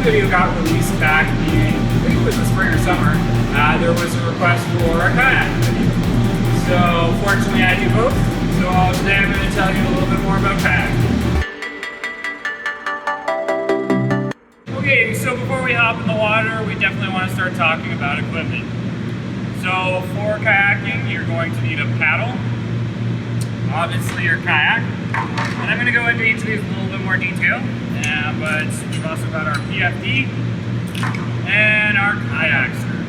video got released back in, I think it was the spring or summer. There was a request for a kayak video. So fortunately I do both. So today I'm going to tell you a little bit more about kayaking. Okay, so before we hop in the water, we definitely want to start talking about equipment. So for kayaking, you're going to need a paddle, obviously your kayak, and I'm going to go into each of these in a little bit more detail, but we've also got our PFD and our kayak skirt.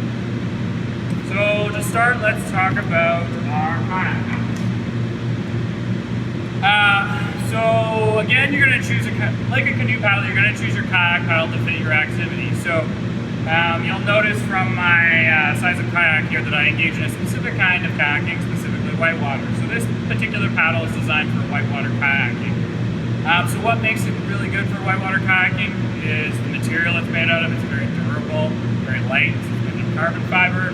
So to start, let's talk about our kayak. So again, you're going to choose, like a canoe paddle, you're going to choose your kayak paddle to fit your activity. So you'll notice from my size of kayak here that I engage in a specific kind of kayaking, specifically whitewater. So this particular paddle is designed for whitewater kayaking. So what makes it really good for whitewater kayaking is the material it's made out of. It's very durable, very light, it's made of carbon fiber.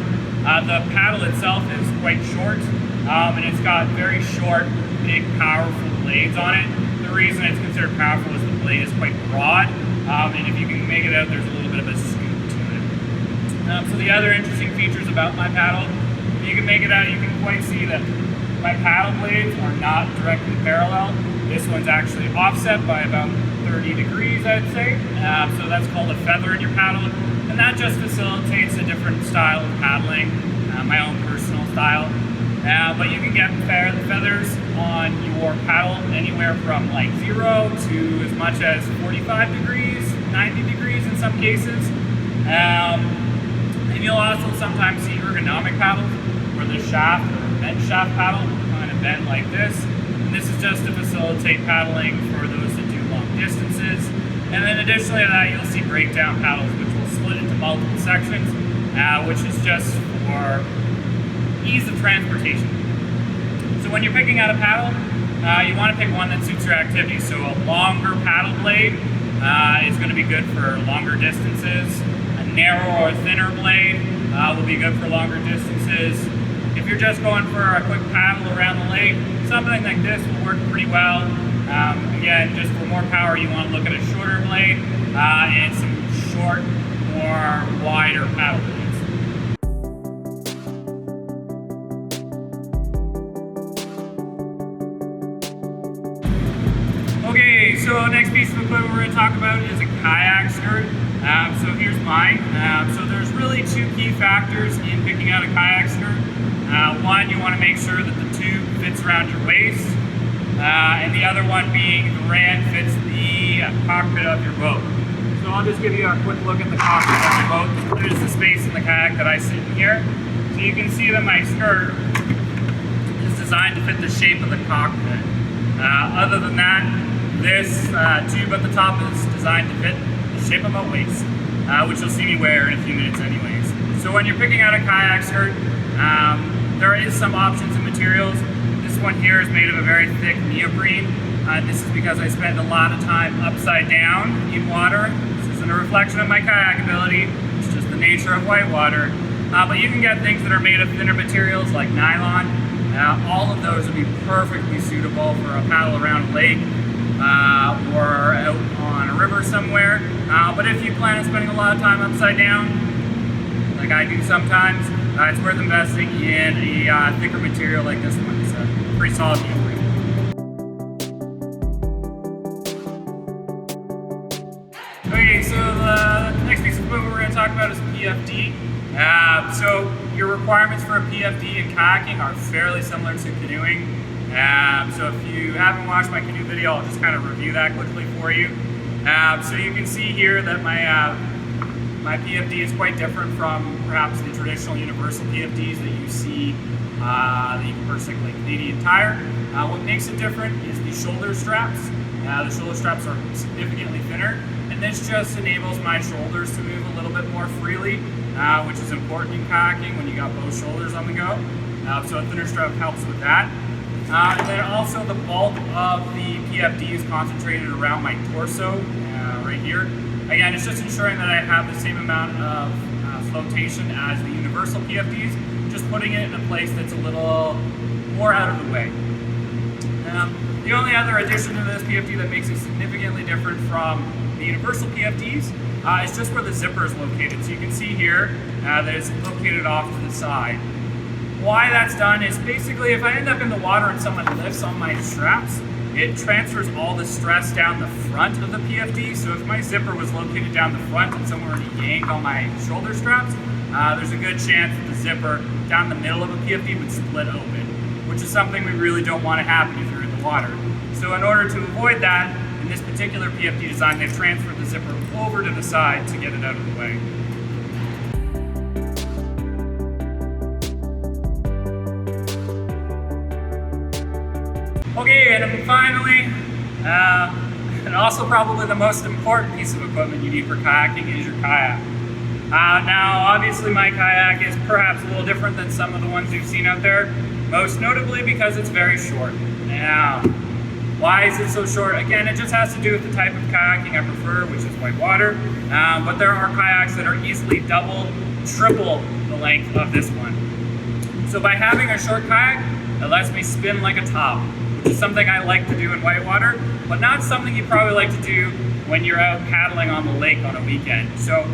The paddle itself is quite short, and it's got very short, big, powerful blades on it. The reason it's considered powerful is the blade is quite broad, and if you can make it out, there's a little bit of a scoop to it. So the other interesting features about my paddle, if you can make it out, you can quite see that my paddle blades are not directly parallel. This one's actually offset by about 30 degrees, I'd say. So that's called a feather in your paddle, and that just facilitates a different style of paddling, my own personal style. But you can get feathers on your paddle anywhere from like 0 to as much as 45 degrees, 90 degrees in some cases. And you'll also sometimes see ergonomic paddles where the shaft or bent shaft paddle will kind of bend like this. And this is just to facilitate paddling for those that do long distances. And then additionally to that, you'll see breakdown paddles, which will split into multiple sections, which is just for ease of transportation. So when you're picking out a paddle, you want to pick one that suits your activity. So a longer paddle blade is going to be good for longer distances. A narrow or thinner blade will be good for longer distances. If you're just going for a quick paddle around the lake, something like this will work pretty well. Again, just for more power, you want to look at a shorter blade and some short, more wider paddle blades. Okay, so next piece of equipment we're going to talk about is a kayak skirt. So here's mine. So there's really two key factors in picking out a kayak skirt. One, you want to make sure that the tube fits around your waist, and the other one being the rand fits the cockpit of your boat. So I'll just give you a quick look at the cockpit of your boat. There's the space in the kayak that I sit in here. So you can see that my skirt is designed to fit the shape of the cockpit. Other than that, this tube at the top is designed to fit the shape of my waist, which you'll see me wear in a few minutes anyways. So when you're picking out a kayak skirt, there is some options in materials. This one here is made of a very thick neoprene. This is because I spend a lot of time upside down in water. This isn't a reflection of my kayak ability, it's just the nature of whitewater. But you can get things that are made of thinner materials like nylon. All of those would be perfectly suitable for a paddle around a lake or out on a river somewhere. But if you plan on spending a lot of time upside down, like I do sometimes, it's worth investing in a thicker material like this one. It's a pretty solid neoprene. Okay, so the next piece of equipment we're going to talk about is PFD. So your requirements for a PFD in kayaking are fairly similar to canoeing. So if you haven't watched my canoe video, I'll just kind of review that quickly for you. So you can see here that my PFD is quite different from perhaps the traditional universal PFDs that you see that you can purchase like Canadian Tire. What makes it different is the shoulder straps. The shoulder straps are significantly thinner, and this just enables my shoulders to move a little bit more freely, which is important in kayaking when you got both shoulders on the go. So a thinner strap helps with that. And then also the bulk of the PFD is concentrated around my torso, right here. Again, it's just ensuring that I have the same amount of flotation as the universal PFDs, just putting it in a place that's a little more out of the way. The only other addition to this PFD that makes it significantly different from the universal PFDs is just where the zipper is located. So you can see here that it's located off to the side. Why that's done is basically if I end up in the water and someone lifts on my straps, it transfers all the stress down the front of the PFD. So if my zipper was located down the front and someone were to yank on my shoulder straps, there's a good chance that the zipper down the middle of a PFD would split open, which is something we really don't want to happen if you're in the water. So in order to avoid that, in this particular PFD design, they've transferred the zipper over to the side to get it out of the way. Okay, and then finally, and also probably the most important piece of equipment you need for kayaking is your kayak. Now, obviously my kayak is perhaps a little different than some of the ones you've seen out there, most notably because it's very short. Now, why is it so short? Again, it just has to do with the type of kayaking I prefer, which is whitewater, but there are kayaks that are easily double, triple the length of this one. So by having a short kayak, it lets me spin like a top, which is something I like to do in whitewater, but not something you probably like to do when you're out paddling on the lake on a weekend. So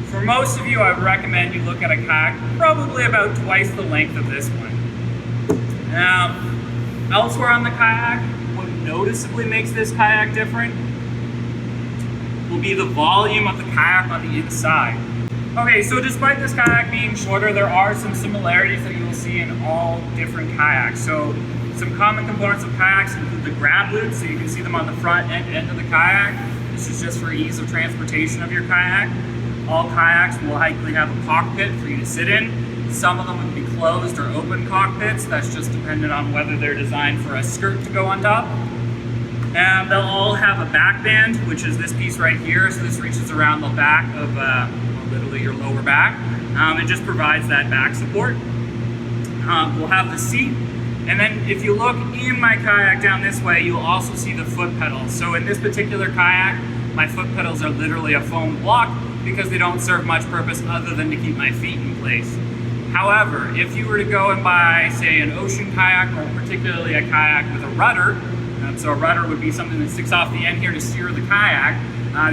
for most of you, I would recommend you look at a kayak probably about twice the length of this one. Now, elsewhere on the kayak, what noticeably makes this kayak different will be the volume of the kayak on the inside. Okay, so despite this kayak being shorter, there are some similarities that you will see in all different kayaks. So some common components of kayaks include the grab loops, so you can see them on the front and end of the kayak. This is just for ease of transportation of your kayak. All kayaks will likely have a cockpit for you to sit in. Some of them will be closed or open cockpits. That's just dependent on whether they're designed for a skirt to go on top. And they'll all have a back band, which is this piece right here. So this reaches around the back of literally your lower back. It just provides that back support. We'll have the seat. And then if you look in my kayak down this way, you'll also see the foot pedals. So in this particular kayak, my foot pedals are literally a foam block because they don't serve much purpose other than to keep my feet in place. However, if you were to go and buy, say, an ocean kayak, or particularly a kayak with a rudder, so a rudder would be something that sticks off the end here to steer the kayak,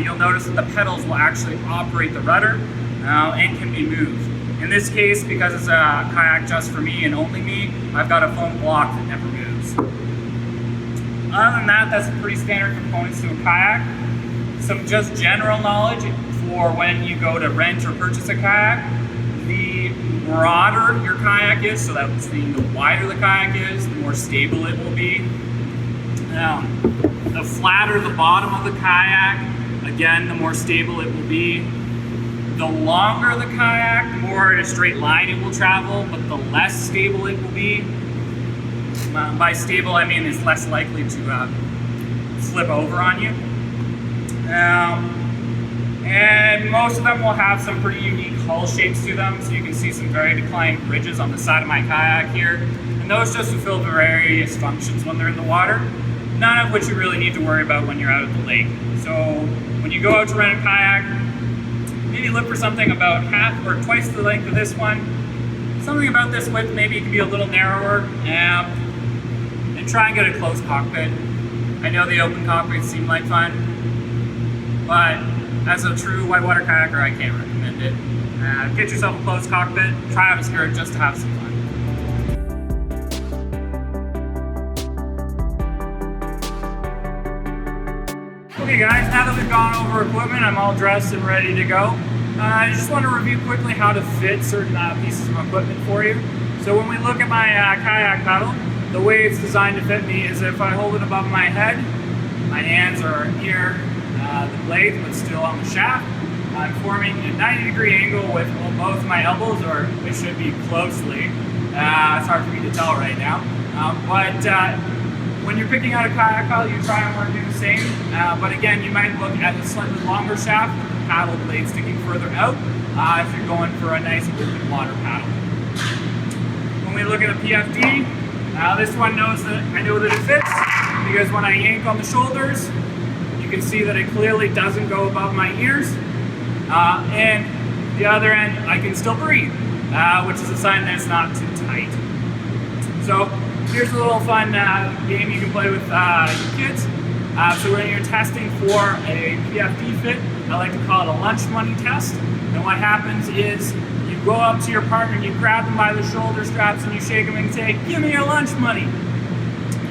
you'll notice that the pedals will actually operate the rudder and can be moved. In this case, because it's a kayak just for me and only me, I've got a foam block that never moves. Other than that, that's pretty standard components to a kayak. Some just general knowledge for when you go to rent or purchase a kayak. The broader your kayak is, so that's the wider the kayak is, the more stable it will be. Now, the flatter the bottom of the kayak, again, the more stable it will be. The longer the kayak, the more in a straight line it will travel, but the less stable it will be. By stable, I mean it's less likely to flip over on you. And most of them will have some pretty unique hull shapes to them, so you can see some very declined ridges on the side of my kayak here. And those just fulfill various functions when they're in the water, none of which you really need to worry about when you're out at the lake. So when you go out to rent a kayak, maybe look for something about half or twice the length of this one. Something about this width, maybe it can be a little narrower, and try and get a closed cockpit. I know the open cockpits seem like fun, but as a true whitewater kayaker, I can't recommend it. Get yourself a closed cockpit, try out a skirt just to have some fun. Okay guys, now that we've gone over equipment, I'm all dressed and ready to go. I just want to review quickly how to fit certain pieces of equipment for you. So when we look at my kayak paddle, the way it's designed to fit me is if I hold it above my head, my hands are near the blade but still on the shaft. I'm forming a 90-degree angle with both my elbows, or it should be closely. It's hard for me to tell right now. When you're picking out a kayak paddle, you try and want to do the same. But again, you might look at the slightly longer shaft with the paddle blade sticking further out if you're going for a nice open water paddle. When we look at a PFD, this one I know that it fits because when I yank on the shoulders, you can see that it clearly doesn't go above my ears. And the other end, I can still breathe, which is a sign that it's not too tight. So Here's a little fun game you can play with your kids. So when you're testing for a PFD fit, I like to call it a lunch money test. And what happens is you go up to your partner and you grab them by the shoulder straps and you shake them and say, "Give me your lunch money."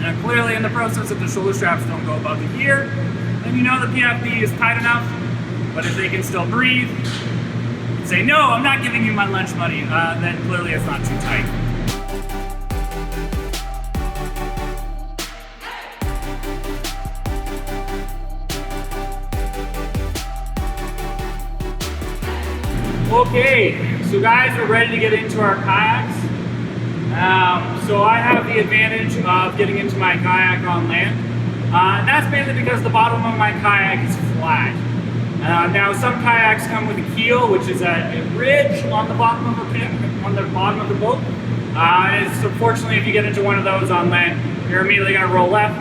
And clearly in the process, if the shoulder straps don't go above the ear, then you know the PFD is tight enough. But if they can still breathe, say, "No, I'm not giving you my lunch money," then clearly it's not too tight. Okay, so guys, we're ready to get into our kayaks. So I have the advantage of getting into my kayak on land. And that's mainly because the bottom of my kayak is flat. Now some kayaks come with a keel, which is a ridge on the bottom of the pit, on the bottom of the boat. So fortunately, if you get into one of those on land, you're immediately going to roll left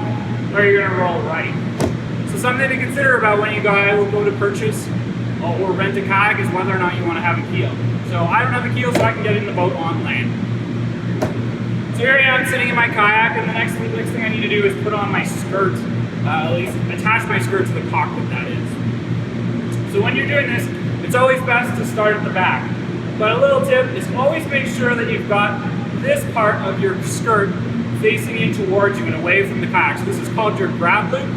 or you're going to roll right. So something to consider about when you go to purchase or rent a kayak is whether or not you want to have a keel. So I don't have a keel, so I can get in the boat on land. So here I am sitting in my kayak, and the next thing I need to do is put on my skirt, at least attach my skirt to the cockpit, that is. So when you're doing this, it's always best to start at the back. But a little tip is always make sure that you've got this part of your skirt facing in towards you and away from the kayak. So this is called your grab loop.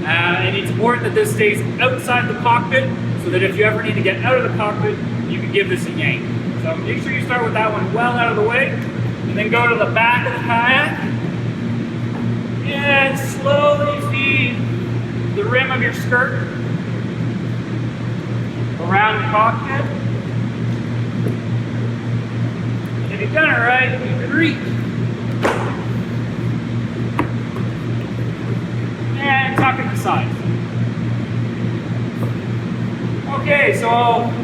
And it's important that this stays outside the cockpit so that if you ever need to get out of the cockpit, you can give this a yank. So make sure you start with that one well out of the way, and then go to the back of the kayak and slowly feed the rim of your skirt around the cockpit. And if you've done it right, you can reach. And tuck in the side. Okay, so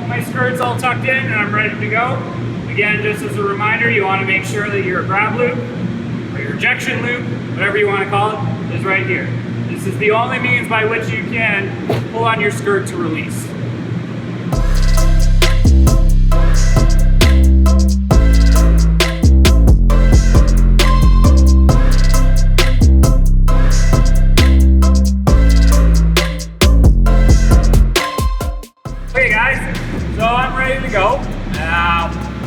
my skirt's all tucked in and I'm ready to go. Again, just as a reminder, you want to make sure that your grab loop or your ejection loop, whatever you want to call it, is right here. This is the only means by which you can pull on your skirt to release.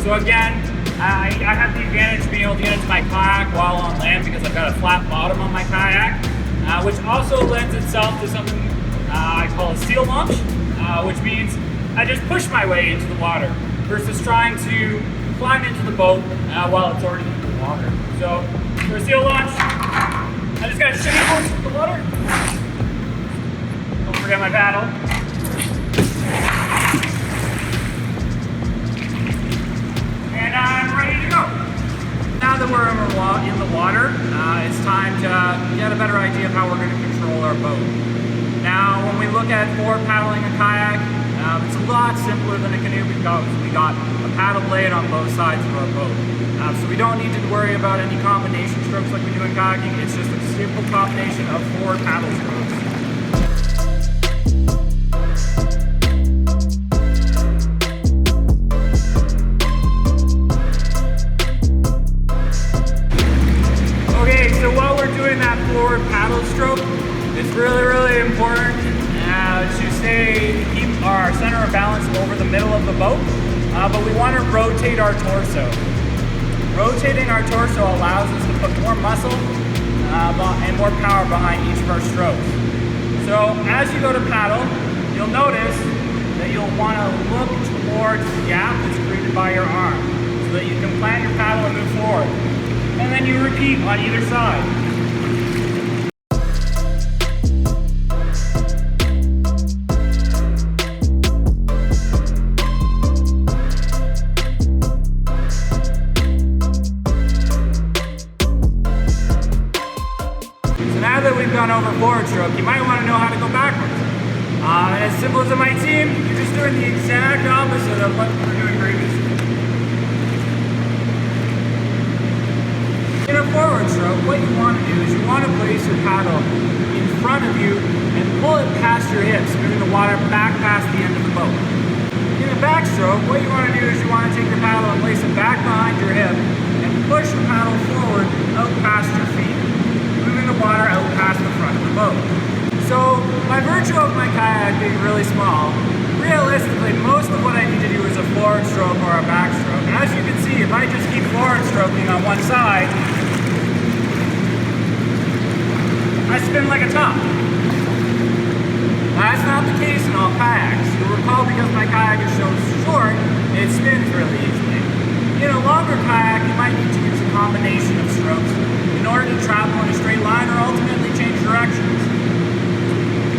So again, I have the advantage of being able to get into my kayak while on land because I've got a flat bottom on my kayak, which also lends itself to something I call a seal launch, which means I just push my way into the water versus trying to climb into the boat while it's already in the water. So for a seal launch, I just gotta shimmy close to the water. Don't forget my paddle. I'm ready to go. Now that we're in the water, it's time to get a better idea of how we're going to control our boat. Now, when we look at forward paddling a kayak, it's a lot simpler than a canoe. We got a paddle blade on both sides of our boat. So we don't need to worry about any combination strokes like we do in kayaking. It's just a simple combination of forward paddle strokes. Forward paddle stroke, it's really important to keep our center of balance over the middle of the boat, but we want to rotate our torso. Rotating our torso allows us to put more muscle and more power behind each of our strokes. So as you go to paddle, you'll notice that you'll want to look towards the gap that's created by your arm so that you can plant your paddle and move forward. And then you repeat on either side. Now that we've gone over forward stroke, you might want to know how to go backwards. And as simple as it might seem, you're just doing the exact opposite of what we were doing previously. In a forward stroke, what you want to do is you want to place your paddle in front of you and pull it past your hips, moving the water back past the end of the boat. In a backstroke, what you want to do is you want to take your paddle and place it back behind your hip and push the paddle forward out past your feet, moving the water out past the front of the boat. So by virtue of my kayak being really small, realistically most of what I need to do is a forward stroke or a back stroke. As you can see, if I just keep forward stroking on one side, I spin like a top. That's not the case in all kayaks. You'll recall because my kayak is so short, it spins really easily. In a longer kayak, you might need to use a combination of strokes in order to travel in a straight line or ultimately change directions.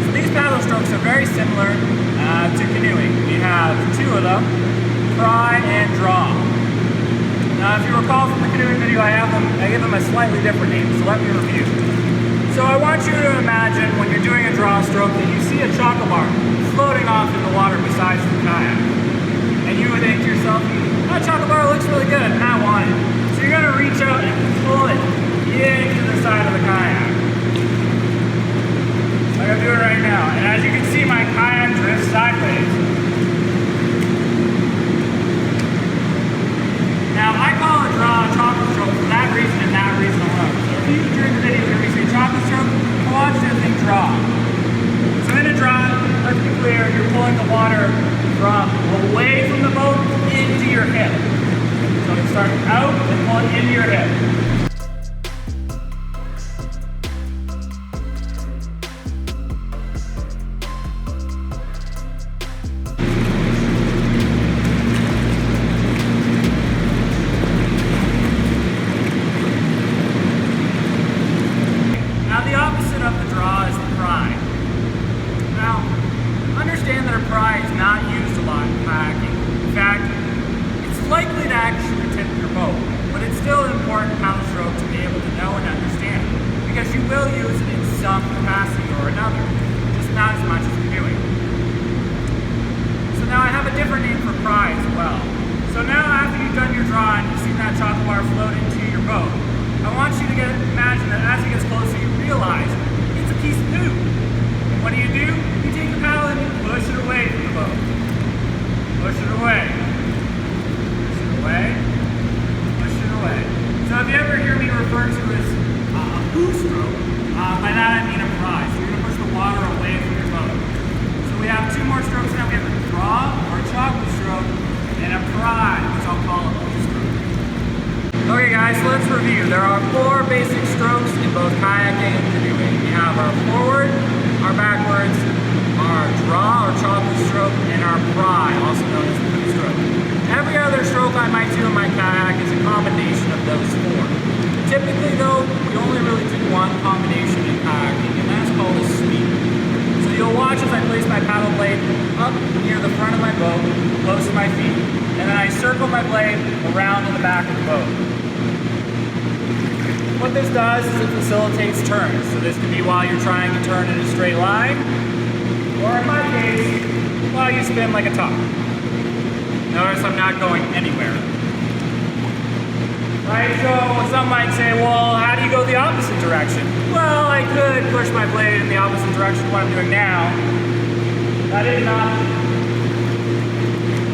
So these paddle strokes are very similar to canoeing. We have two of them, pry and draw. Now if you recall from the canoeing video, I give them a slightly different name, so let me review. So I want you to imagine when you're doing a draw stroke that you see a chocolate bar floating off in the water beside the kayak. And you would think to yourself, that chocolate bar looks really good and I want it. So you're going to reach out and pull it into the side of the kayak. Like I'm doing right now. And as you can see, my kayak drifts sideways. Now I call a draw a chocolate stroke for that reason and that reason alone. So if you during the video hear me say chocolate stroke, I want you to think draw. So in a draw, let's be clear, you're pulling the water from away from the boat into your hip. So you start out and pull it into your hip. Now the opposite of the draw is the pry. Now, understand that a pry is not used a lot in kayaking. In fact, it's likely to actually tip your boat, but it's still an important paddle stroke to be able to know and understand, because you will use it in some capacity or another, just not as much as canoeing. So now I have a different name for pry as well. So now after you've done your draw and you've seen that chocolate bar float into your boat, I want you to imagine that as it gets closer, you realize it's a piece of poo. And what do? You take the paddle and you push it away from the boat. Push it away. Push it away. Push it away. So if you ever hear me refer to as a poo stroke, by that I mean a pry. So you're going to push the water away from your boat. So we have two more strokes now. We have a draw or a chocolate stroke and a pry, which I'll call a poo stroke. Okay guys, so let's review. There are four basic strokes in both kayaking and canoeing. We have our forward, our backwards, our draw or chocolate stroke, and our pry, also known as the poo stroke. Every other stroke I might do in my kayak is a combination of those four. Typically though, we only really do one combination in kayaking, and that's called a sweep. So you'll watch as I place my paddle blade up near the front of my boat, close to my feet, and then I circle my blade around to the back of the boat. What this does is it facilitates turns. So this could be while you're trying to turn in a straight line, or in my case, while you spin like a top. Notice I'm not going anywhere. Right, so some might say, well, how do you go the opposite direction? Well, I could push my blade in the opposite direction of what I'm doing now. That is an option.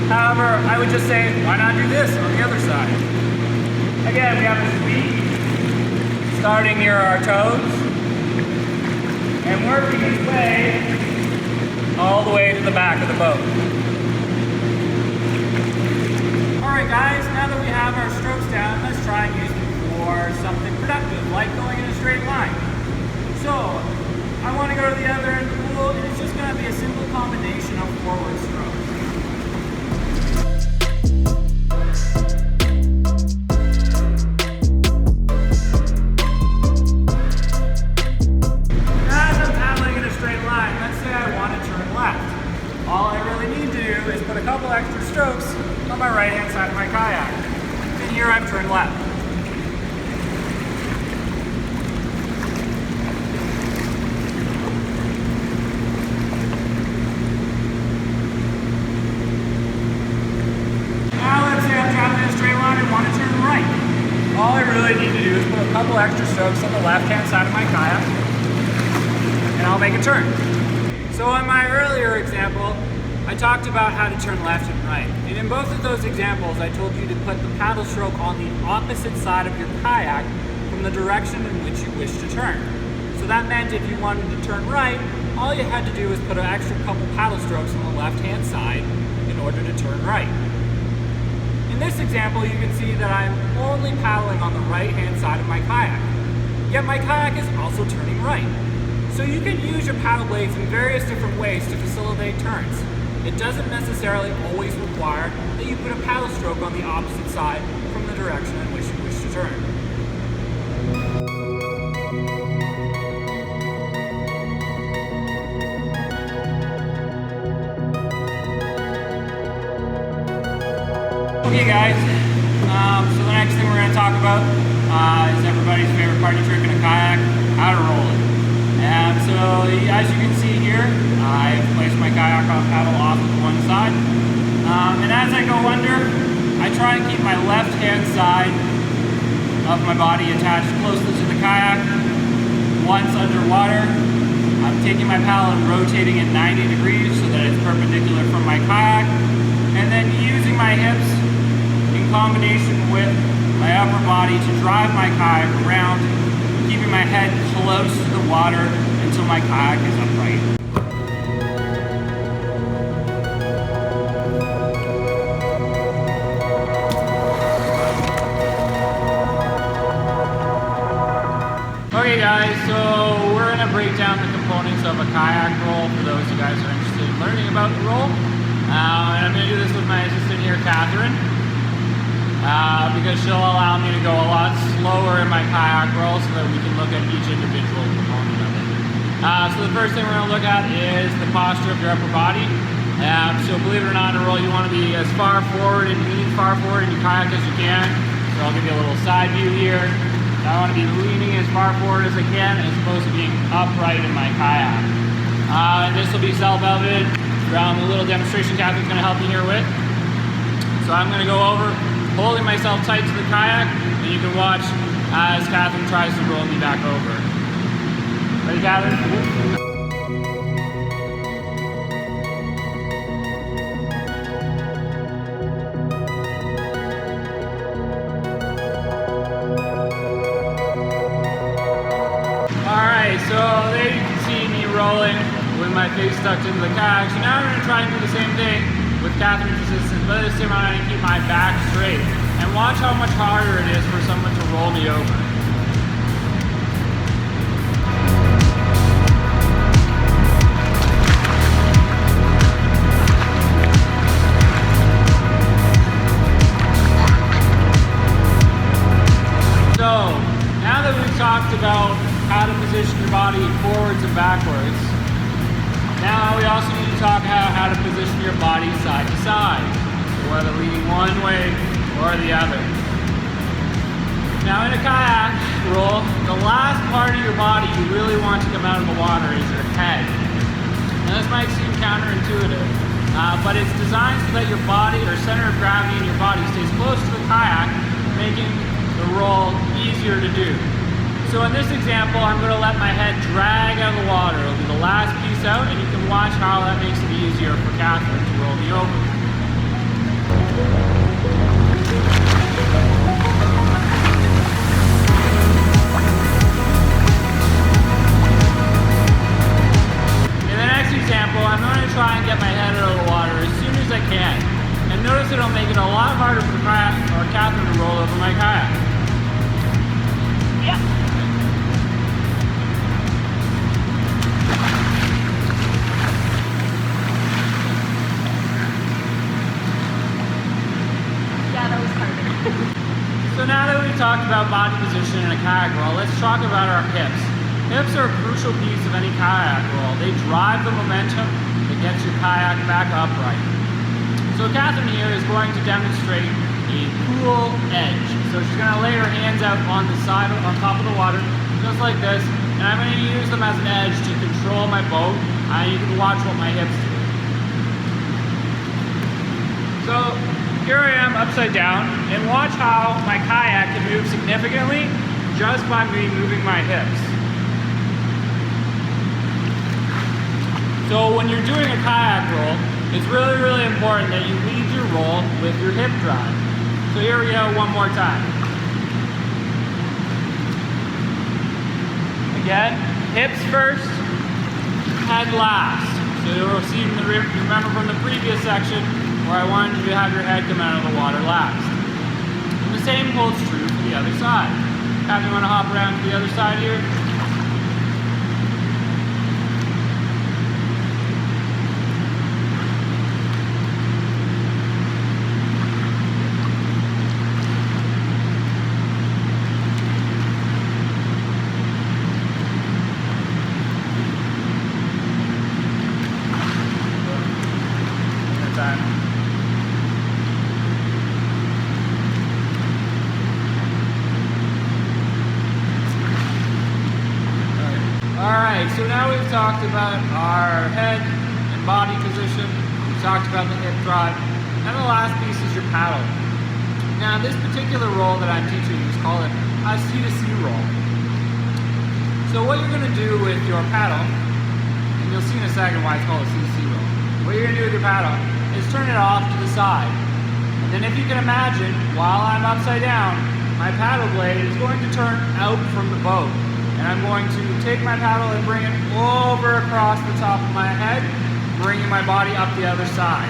However, I would just say, why not do this on the other side? Again, we have a sweep, starting near our toes, and working its way all the way to the back of the boat. Alright guys, now that we have our strokes down, let's try and use them for something productive, like going in a straight line. So, I want to go to the other end of the pool, and it's just going to be a simple combination of forward strokes. All I really need to do is put a couple extra strokes on my right hand side of my kayak. And here I've turned left. Now let's say I'm traveling in a straight line and want to turn right. All I really need to do is put a couple extra strokes on the left hand side of my kayak and I'll make a turn. So in my earlier example, I talked about how to turn left and right. And in both of those examples, I told you to put the paddle stroke on the opposite side of your kayak from the direction in which you wish to turn. So that meant if you wanted to turn right, all you had to do was put an extra couple paddle strokes on the left-hand side in order to turn right. In this example, you can see that I'm only paddling on the right-hand side of my kayak. Yet my kayak is also turning right. So you can use your paddle blades in various different ways to facilitate turns. It doesn't necessarily always require that you put a paddle stroke on the opposite side from the direction in which you wish to turn. Okay guys, so the next thing we're going to talk about is everybody's favorite party trick in a kayak, how to roll it. So as you can see here, I've placed my kayak paddle off to one side. And as I go under, I try and keep my left hand side of my body attached closely to the kayak. Once underwater, I'm taking my paddle and rotating it 90 degrees so that it's perpendicular from my kayak. And then using my hips in combination with my upper body to drive my kayak around, keeping my head close to the water until my kayak is upright. Okay guys, so we're going to break down the components of a kayak roll for those of you guys who are interested in learning about the roll. And I'm going to do this with my assistant here, Catherine. Because she'll allow me to go a lot slower in my kayak roll so that we can look at each individual component of it. So the first thing we're going to look at is the posture of your upper body. So believe it or not, in a roll you want to be as far forward and lean far forward in your kayak as you can. So I'll give you a little side view here. I want to be leaning as far forward as I can as opposed to being upright in my kayak. And this will be self-evident around the little demonstration Catherine's going to help me here with. So I'm going to go over holding myself tight to the kayak, and you can watch as Catherine tries to roll me back over. Ready, Catherine? Alright, so there you can see me rolling with my face tucked into the kayak. So now I'm going to try and do the same thing with Catherine's assistance, but this time I'm going to keep my back straight. And watch how much harder it is for someone to roll me over. So, now that we've talked about how to position your body forwards and backwards, now we also need to talk about how to position your body side to side, so whether leaning one way or the other. Now in a kayak roll, the last part of your body you really want to come out of the water is your head. Now this might seem counterintuitive, but it's designed so that your body, or center of gravity in your body, stays close to the kayak, making the roll easier to do. So in this example, I'm going to let my head drag out of the water. It'll be the last piece out, and you can watch how that makes it easier for Catherine to roll me over. In the next example, I'm going to try and get my head out of the water as soon as I can. And notice it'll make it a lot harder for Catherine to roll over my kayak. Yep. So now that we've talked about body position in a kayak roll, let's talk about our hips. Hips are a crucial piece of any kayak roll. They drive the momentum that gets your kayak back upright. So Catherine here is going to demonstrate a pool edge. So she's going to lay her hands out on the side, on top of the water, just like this, and I'm going to use them as an edge to control my boat. You can watch what my hips do. So here I am upside down, and watch how my kayak can move significantly just by me moving my hips. So when you're doing a kayak roll, it's really, really important that you lead your roll with your hip drive. So here we go one more time. Again, hips first, head last. So you'll see, remember from the previous section where I wanted you to have your head come out of the water last. And the same holds true for the other side. Have you want to hop around to the other side here? Alright, so now we've talked about our head and body position, we've talked about the hip drive, and the last piece is your paddle. Now this particular roll that I'm teaching you is called a C-to-C roll. So what you're going to do with your paddle, and you'll see in a second why it's called a C-to-C roll, what you're going to do with your paddle is turn it off to the side. And then if you can imagine, while I'm upside down, my paddle blade is going to turn out from the boat. And I'm going to take my paddle and bring it over across the top of my head, bringing my body up the other side.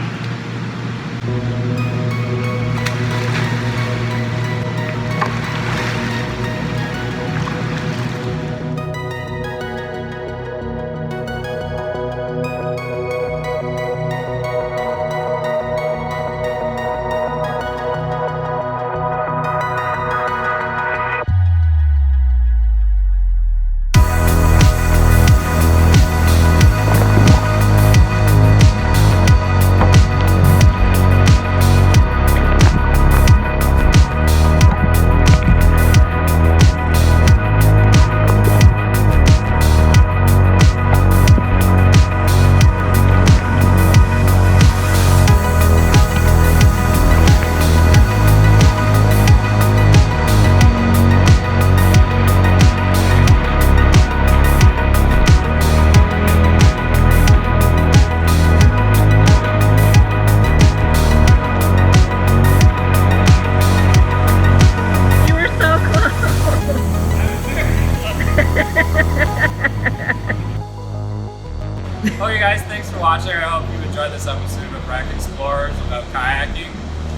Okay guys, thanks for watching. I hope you enjoyed this episode of Wreck Explorers about kayaking.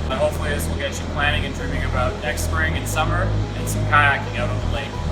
And hopefully this will get you planning and dreaming about next spring and summer and some kayaking out on the lake.